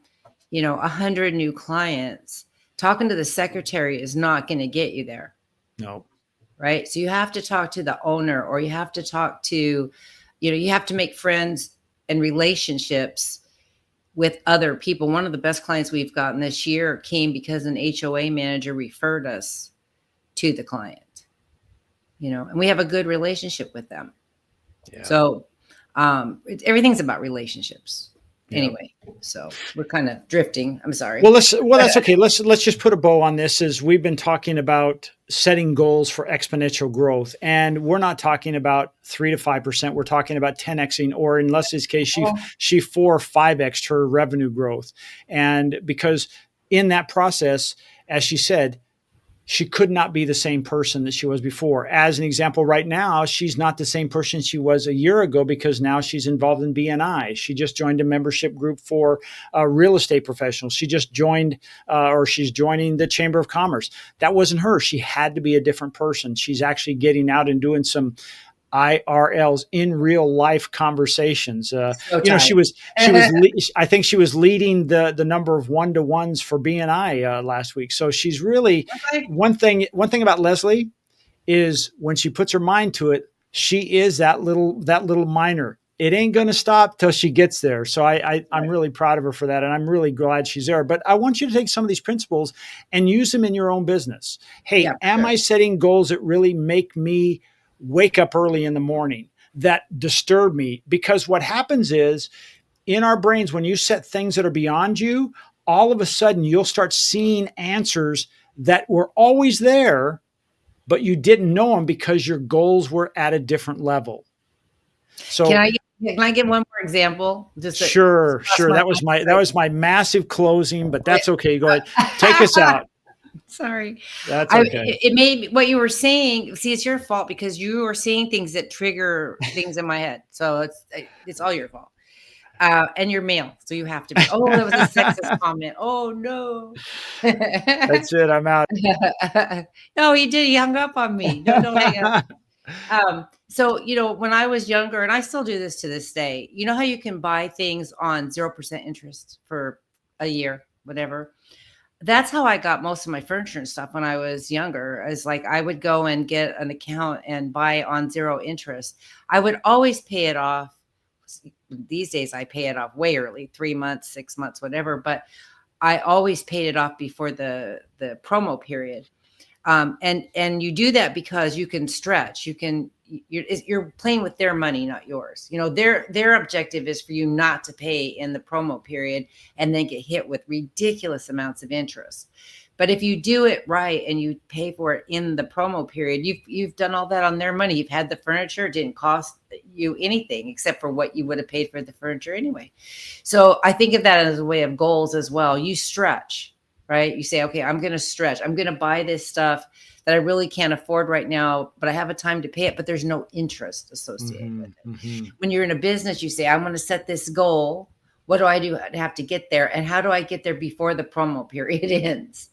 100 new clients, talking to the secretary is not going to get you there, No. right? So you have to talk to the owner, or you have to talk to, you have to make friends and relationships with other people. One of the best clients we've gotten this year came because an HOA manager referred us to the client, and we have a good relationship with them. Yeah. So everything's about relationships Yeah. anyway. So we're kind of drifting. I'm sorry. Well, that's okay. Let's just put a bow on this. As we've been talking about setting goals for exponential growth, and we're not talking about 3 to 5%. We're talking about 10xing, or in Leslie's case, she 4 or 5x her revenue growth. And because in that process, as she said, she could not be the same person that she was before. As an example, right now, she's not the same person she was a year ago, because now she's involved in BNI. She just joined a membership group for real estate professionals. She just joined, or she's joining the Chamber of Commerce. That wasn't her. She had to be a different person. She's actually getting out and doing some IRLs, in real life conversations. So tired. I think she was leading the number of 1-to-1s for BNI last week. So she's really, one thing about Leslie is when she puts her mind to it, she is that little miner. It ain't going to stop till she gets there. So I'm really proud of her for that. And I'm really glad she's there. But I want you to take some of these principles and use them in your own business. Hey, Yeah, am sure. I setting goals that really make me wake up early in the morning, that disturb me? Because what happens is, in our brains, when you set things that are beyond you, all of a sudden you'll start seeing answers that were always there, but you didn't know them because your goals were at a different level. Can So I give one more example? Just sure. That was my massive closing, but that's okay. Go ahead. Take us out. Sorry. That's okay. It made what you were saying. See, it's your fault because you were saying things that trigger things in my head. So it's all your fault. And you're male, so you have to be. Oh, that was a sexist comment. Oh no. That's it. I'm out. No, he did. He hung up on me. No, don't hang up. So, when I was younger, and I still do this to this day, you know how you can buy things on 0% interest for a year, whatever. That's how I got most of my furniture and stuff when I was younger. Is like I would go and get an account and buy on 0 interest. I would always pay it off. These days I pay it off way early, 3 months, 6 months, whatever. But I always paid it off before the promo period. And you do that because you can stretch. You're playing with their money, not yours. Their objective is for you not to pay in the promo period and then get hit with ridiculous amounts of interest. But if you do it right and you pay for it in the promo period, you've done all that on their money. You've had the furniture. It didn't cost you anything except for what you would have paid for the furniture anyway. So I think of that as a way of goals as well. You stretch, right? You say, okay, I'm going to stretch. I'm going to buy this stuff that I really can't afford right now, but I have a time to pay it, but there's no interest associated with it. Mm-hmm. When you're in a business, you say, I'm going to set this goal. What do I do to have to get there? And how do I get there before the promo period ends?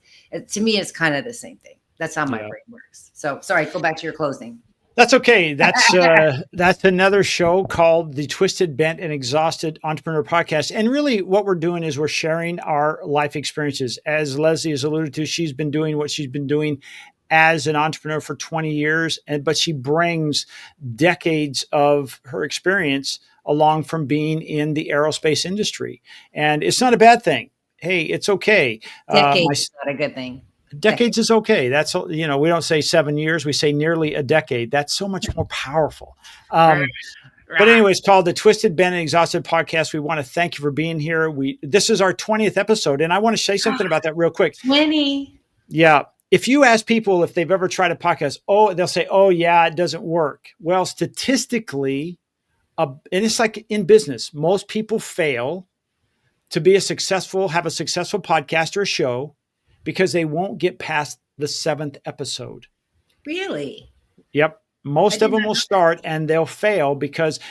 To me, it's kind of the same thing. That's how my brain works. So sorry, go back to your closing. That's okay. That's another show called the Twisted, Bent, and Exhausted Entrepreneur Podcast. And really what we're doing is we're sharing our life experiences. As Leslie has alluded to, she's been doing what she's been doing as an entrepreneur for 20 years, but she brings decades of her experience along from being in the aerospace industry. And it's not a bad thing. Hey, it's okay. Decades is not a good thing. Decades is okay. That's, we don't say 7 years. We say nearly a decade. That's so much more powerful. But anyway, it's called the Twisted, Bent, and Exhausted Podcast. We want to thank you for being here. This is our 20th episode. And I want to say something about that real quick. 20. Yeah. If you ask people if they've ever tried a podcast, they'll say, oh yeah, it doesn't work. Well, statistically, and it's like in business, most people fail to be have a successful podcast or a show because they won't get past the 7th episode. Really? Yep. Most of them will start and they'll fail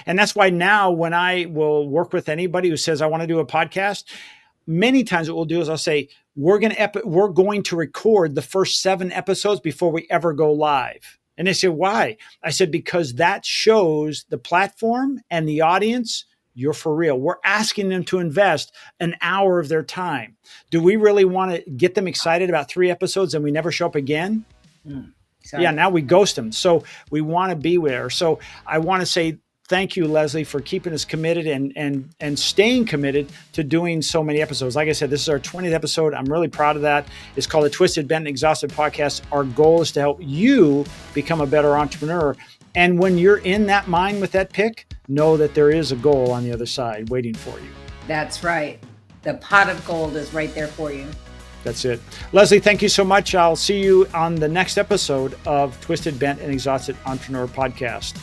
and that's why now when I will work with anybody who says, I want to do a podcast, many times what we'll do is I'll say, we're going to record the first 7 episodes before we ever go live. And they say, why? I said, because that shows the platform and the audience, you're for real. We're asking them to invest an hour of their time. Do we really want to get them excited about 3 episodes and we never show up again? Yeah, now we ghost them. So we want to be there. So I want to say thank you, Leslie, for keeping us committed and staying committed to doing so many episodes. Like I said, this is our 20th episode. I'm really proud of that. It's called the Twisted, Bent, and Exhausted Podcast. Our goal is to help you become a better entrepreneur. And when you're in that mind with that pick, know that there is a goal on the other side waiting for you. That's right. The pot of gold is right there for you. That's it. Leslie, thank you so much. I'll see you on the next episode of Twisted, Bent, and Exhausted Entrepreneur Podcast.